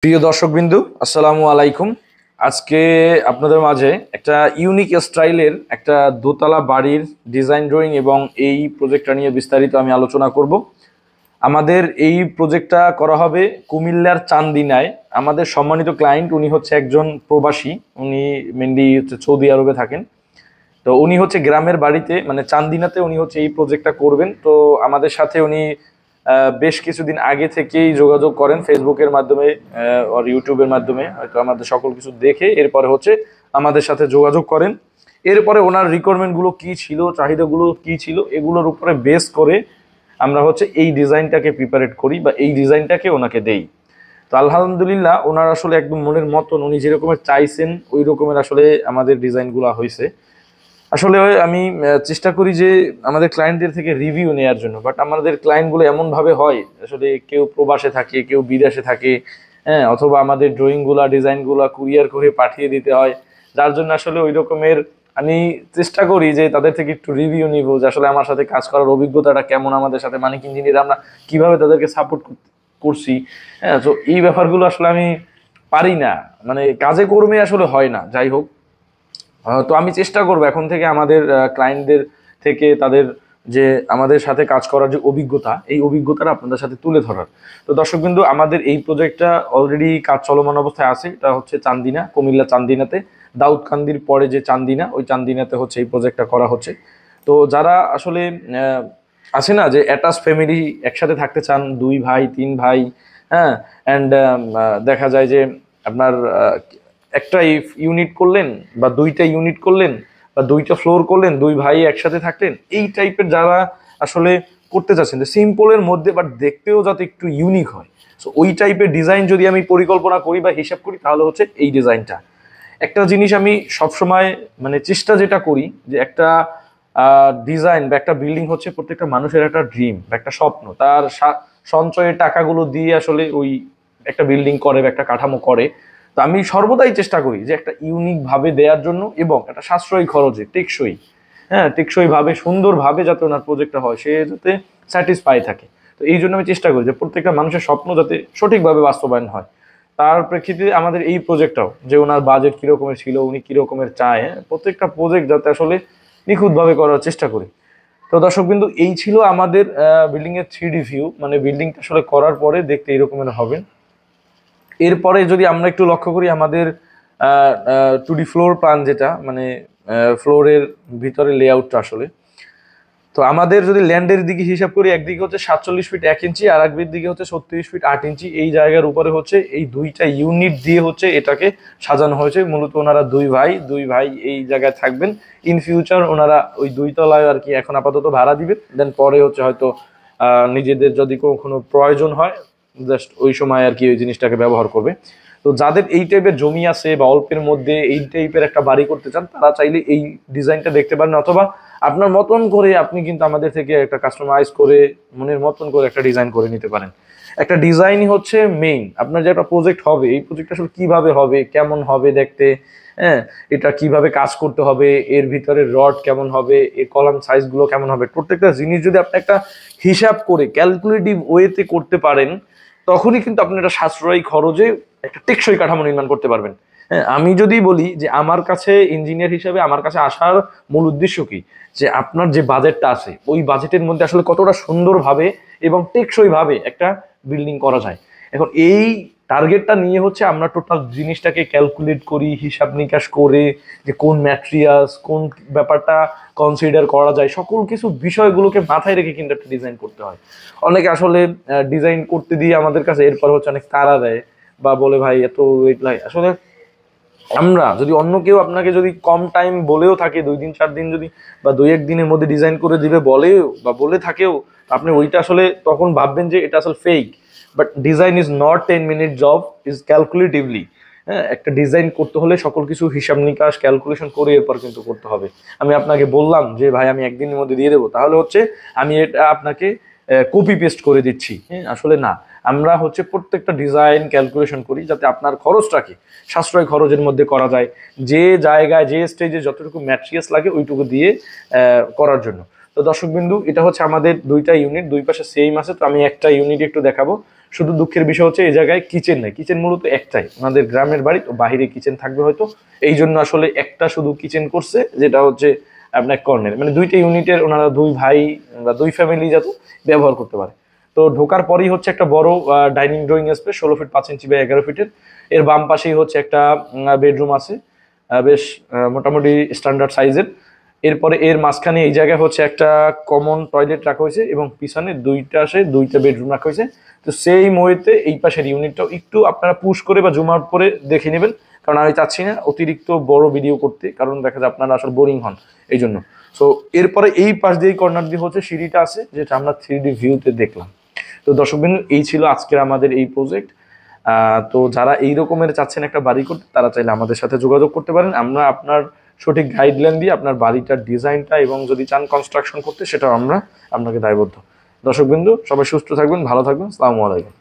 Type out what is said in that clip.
প্রিয় দর্শকবিন্দু, আসসালামু আলাইকুম। আজকে আপনাদের মাঝে একটা ইউনিক স্টাইলের একটা দোতলা বাড়ির ডিজাইন ড্রয়িং এবং এই প্রজেক্টটা নিয়ে বিস্তারিত আমি আলোচনা করব। আমাদের এই প্রজেক্টটা করা হবে কুমিল্লার চান্দিনায়। আমাদের সম্মানিত ক্লায়েন্ট উনি হচ্ছে একজন প্রবাসী, উনি মেনলি হচ্ছে সৌদি আরবে থাকেন। তো উনি হচ্ছে গ্রামের বাড়িতে মানে চান্দিনাতে উনি হচ্ছে এই প্রজেক্টটা করবেন। তো আমাদের সাথে উনি বেশ কিছুদিন আগে থেকেই যোগাযোগ করেন ফেসবুকের মাধ্যমে আর ইউটিউবের মাধ্যমে, হয়তো আমাদের সকল কিছু দেখে এরপরে হচ্ছে আমাদের সাথে যোগাযোগ করেন। এরপরে ওনার রিকোয়ারমেন্টগুলো কি ছিল, চাহিদাগুলো কি ছিল, এগুলোর উপরে বেস করে আমরা হচ্ছে এই ডিজাইনটাকে প্রিপারেট করি বা এই ডিজাইনটাকে ওনাকে দেই। তো আলহামদুলিল্লাহ ওনার আসলে একদম মনের মতন উনি যেরকমের চাইছেন ওই রকমের আসলে আমাদের ডিজাইনগুলো হয়েছে। আসলে আমি চেষ্টা করি যে আমাদের ক্লায়েন্টদের থেকে রিভিউ নেওয়ার জন্য, বাট আমাদের ক্লায়েন্টগুলো এমনভাবে হয় আসলে কেউ প্রবাসে থাকে, কেউ বিদেশে থাকে, হ্যাঁ, অথবা আমাদের ড্রয়িংগুলা ডিজাইনগুলা কুরিয়ার করে পাঠিয়ে দিতে হয়, যার জন্য আসলে ওই রকমের আমি চেষ্টা করি যে তাদের থেকে একটু রিভিউ নিব যে আসলে আমার সাথে কাজ করার অভিজ্ঞতাটা কেমন, আমাদের সাথে মানিক ইঞ্জিনিয়ার আমরা কিভাবে তাদেরকে সাপোর্ট করছি। হ্যাঁ, তো এই ব্যাপারগুলো আসলে আমি পারি না, মানে কাজে কর্মে আসলে হয় না। যাই হোক, তো আমি চেষ্টা করবো এখন থেকে আমাদের ক্লায়েন্টদের থেকে তাদের যে আমাদের সাথে কাজ করার যে অভিজ্ঞতা, এই অভিজ্ঞতাটা আপনাদের সাথে তুলে ধরার। তো দর্শকবিন্দু, আমাদের এই প্রজেক্টটা অলরেডি কাজ চলমান অবস্থায় আছে। এটা হচ্ছে চান্দিনা, কুমিল্লা চান্দিনাতে, দাউদকান্দির পরে যে চান্দিনা, ওই চান্দিনাতে হচ্ছে এই প্রজেক্টটা করা হচ্ছে। তো যারা আসলে আছে না যে অ্যাটাচ ফ্যামিলি একসাথে থাকতে চান, দুই ভাই তিন ভাই, হ্যাঁ, অ্যান্ড দেখা যায় যে আপনার একটা ইউনিট করলেন বা দুইটা ইউনিট করলেন বা দুইটা ফ্লোর করলেন, দুই ভাই একসাথে থাকলেন, এই টাইপের যারা আসলে করতে চাচ্ছেন যে সিম্পলের মধ্যে বাট দেখতেও যাতে একটু ইউনিক হয়, সো ওই টাইপের ডিজাইন যদি আমি পরিকল্পনা করি বা হিসাব করি তাহলে হচ্ছে এই ডিজাইনটা। একটা জিনিস আমি সবসময় মানে চেষ্টা যেটা করি যে একটা ডিজাইন বা একটা বিল্ডিং হচ্ছে প্রত্যেকটা মানুষের একটা ড্রিম বা একটা স্বপ্ন, তার সঞ্চয়ের টাকাগুলো দিয়ে আসলে ওই একটা বিল্ডিং করে বা একটা কাঠামো করে। তো আমি সর্বদাই চেষ্টা করি যে একটা ইউনিক ভাবে দেওয়ার জন্য এবং একটা সাশ্রয়ী খরচে টেকসই, হ্যাঁ, টেকসই ভাবে সুন্দরভাবে যাতে ওনার প্রজেক্টটা হয়, সে যাতে স্যাটিসফাই থাকে। তো এই জন্য আমি চেষ্টা করি যে প্রত্যেকটা মানুষের স্বপ্ন যাতে সঠিকভাবে বাস্তবায়ন হয়। তার প্রেক্ষিতে আমাদের এই প্রজেক্টটাও যে ওনার বাজেট কিরকমের ছিল, উনি কিরকমের চায়, হ্যাঁ, প্রত্যেকটা প্রজেক্ট যাতে আসলে নিখুঁতভাবে করার চেষ্টা করি। তো দর্শক বিন্দু, এই ছিল আমাদের বিল্ডিং এর 3D ভিউ, মানে বিল্ডিংটা আসলে করার পরে দেখতে এরকমের হবে। এরপরে যদি আমরা একটু লক্ষ্য করি আমাদের 2D ফ্লোর প্ল্যান, যেটা মানে ফ্লোরের ভিতরে লেআউটটা আসলে, তো আমাদের যদি ল্যান্ডের দিকে হিসাব করি, একদিকে হচ্ছে 47 ফিট 1 ইঞ্চি, আর একদিকে দিকে হচ্ছে 36 ফিট 8 ইঞ্চি। এই জায়গার উপরে হচ্ছে এই দুইটা ইউনিট দিয়ে হচ্ছে এটাকে সাজানো হয়েছে। মূলত ওনারা দুই ভাই এই জায়গায় থাকবেন। ইন ফিউচার ওনারা ওই দুই তলায় আর কি এখন আপাতত ভাড়া দিবেন, দেন পরে হচ্ছে হয়তো নিজেদের যদি কোনো প্রয়োজন হয় জাস্ট ওই সময় আর কি ওই জিনিসটাকে ব্যবহার করবে। তো যাদের এই টাইপের জমি আছে বা অল্পের মধ্যে এই টাইপের একটা বাড়ি করতে চান, তারা চাইলে এই ডিজাইনটা দেখতে পারেন, অথবা আপনার মতন করে আপনি কিন্তু আমাদের থেকে একটা কাস্টমাইজ করে মনের মতন করে একটা ডিজাইন করে নিতে পারেন। একটা ডিজাইনই হচ্ছে মেইন, আপনার যে একটা প্রজেক্ট হবে, এই প্রজেক্ট আসলে কিভাবে হবে, কেমন হবে দেখতে, হ্যাঁ, এটা কিভাবে কাজ করতে হবে, এর ভিতরে রড কেমন হবে, এর কলাম সাইজগুলো কেমন হবে, প্রত্যেকটা জিনিস যদি আপনি একটা হিসাব করে ক্যালকুলেটিভ ওয়েতে করতে পারেন, তখনই কিন্তু আপনি একটা সাশ্রয়ী খরচে একটা টেকসই কাঠামো নির্মাণ করতে পারবেন। হ্যাঁ, আমি যদি বলি যে আমার কাছে ইঞ্জিনিয়ার হিসেবে আমার কাছে আসার মূল উদ্দেশ্য কি, যে আপনার যে বাজেটটা আছে ওই বাজেটের মধ্যে আসলে কতটা সুন্দরভাবে এবং টেকসই ভাবে একটা বিল্ডিং করা যায়। এখন এই টার্গেটটা নিয়ে হচ্ছে আমরা টোটাল জিনিসটাকে ক্যালকুলেট করি, হিসাব নিকাশ করে যে কোন ম্যাটেরিয়ালস কোন ব্যাপারটা কনসিডার করা যায়, সকল কিছু বিষয়গুলোকে মাথায় রেখে কিন্তু একটা ডিজাইন করতে হয়। অনেকে আসলে ডিজাইন করতে দিয়ে আমাদের কাছে এরপর হচ্ছে অনেক তাড়া দেয় বা বলে ভাই এত ওয়েট লাগে। আসলে আমরা যদি অন্য কেউ আপনাকে যদি কম টাইম বলেও থাকে, 2 দিন 4 দিন যদি বা 2-1 দিনের মধ্যে ডিজাইন করে দিবে বলেও বা বলে থাকেও, আপনি ওইটা আসলে তখন ভাববেন যে এটা আসলে fake. But design is not 10 minute job, is calculatively. হ্যাঁ, একটা ডিজাইন করতে হলে সকল কিছু হিসাব নিকাশ ক্যালকুলেশন করে এরপর কিন্তু করতে হবে। আমি আপনাকে বললাম যে ভাই আমি একদিনের মধ্যে দিয়ে দেবো, তাহলে হচ্ছে আমি এটা আপনাকে কপি পেস্ট করে দিচ্ছি, হ্যাঁ, আসলে না। আমরা হচ্ছে প্রত্যেকটা ডিজাইন ক্যালকুলেশন করি যাতে আপনার খরচটাকে সাশ্রয় খরচের মধ্যে করা যায়, যে জায়গায় যে স্টেজে যতটুকু ম্যাটেরিয়ালস লাগে ওইটুকু দিয়ে করার জন্য। তো দর্শকবিন্দু, এটা হচ্ছে আমাদের দুইটা ইউনিট, দুই পাশে সেম আছে। তো আমি একটা ইউনিট একটু দেখাবো। শুধু দুঃখের বিষয় হচ্ছে এই জায়গায় কিচেন নেই, কিচেন মূলত একটাই, ওনাদের গ্রামের বাড়ি তো বাহিরে কিচেন থাকবে হয়তো, এই জন্য আসলে একটা শুধু কিচেন করছে, যেটা হচ্ছে আপনার কর্নার, মানে দুইটা ইউনিটের ওনারা দুই ভাই বা দুই ফ্যামিলি যাতে ব্যবহার করতে পারে। তো ঢোকার পরেই হচ্ছে একটা বড় ডাইনিং ড্রয়িং স্পেস 16 ফিট 5 ইঞ্চি বা 11 ফিটের। এর বাম পাশেই হচ্ছে একটা বেডরুম আছে, বেশ মোটামুটি স্ট্যান্ডার্ড সাইজের। এরপরে এর মাঝখানে এই জায়গায় হচ্ছে একটা কমন টয়লেট রাখা হয়েছে এবং পিছনে দুইটা বেডরুম রাখা হয়েছে। তো সেই মুহূর্তে এই পাশের ইউনিটটাও একটু আপনারা পুশ করে বা জুম আউট করে দেখে নেবেন, কারণ আমি চাচ্ছি না অতিরিক্ত বড় ভিডিও করতে, কারণ দেখা যায় আপনারা আসলে বোরিং হন এই জন্য। সো এরপরে এই পাশ দিয়ে কর্নার দিয়ে হচ্ছে সিঁড়িটা আছে, যেটা আমরা 3D ভিউতে দেখলাম। তো দর্শকবৃন্দ, এই ছিল আজকের আমাদের এই প্রজেক্ট। তো যারা এই রকমের চাচ্ছেন একটা বাড়ি করতে, তারা চাইলে আমাদের সাথে যোগাযোগ করতে পারেন। আমরা আপনার সঠিক গাইডলাইন দিয়ে আপনার বাড়িটার ডিজাইনটা এবং যদি চান কনস্ট্রাকশন করতে, সেটাও আমরা আপনাকে দায়বদ্ধ। দর্শকবৃন্দ, সবাই সুস্থ থাকবেন, ভালো থাকবেন, আসসালামু আলাইকুম।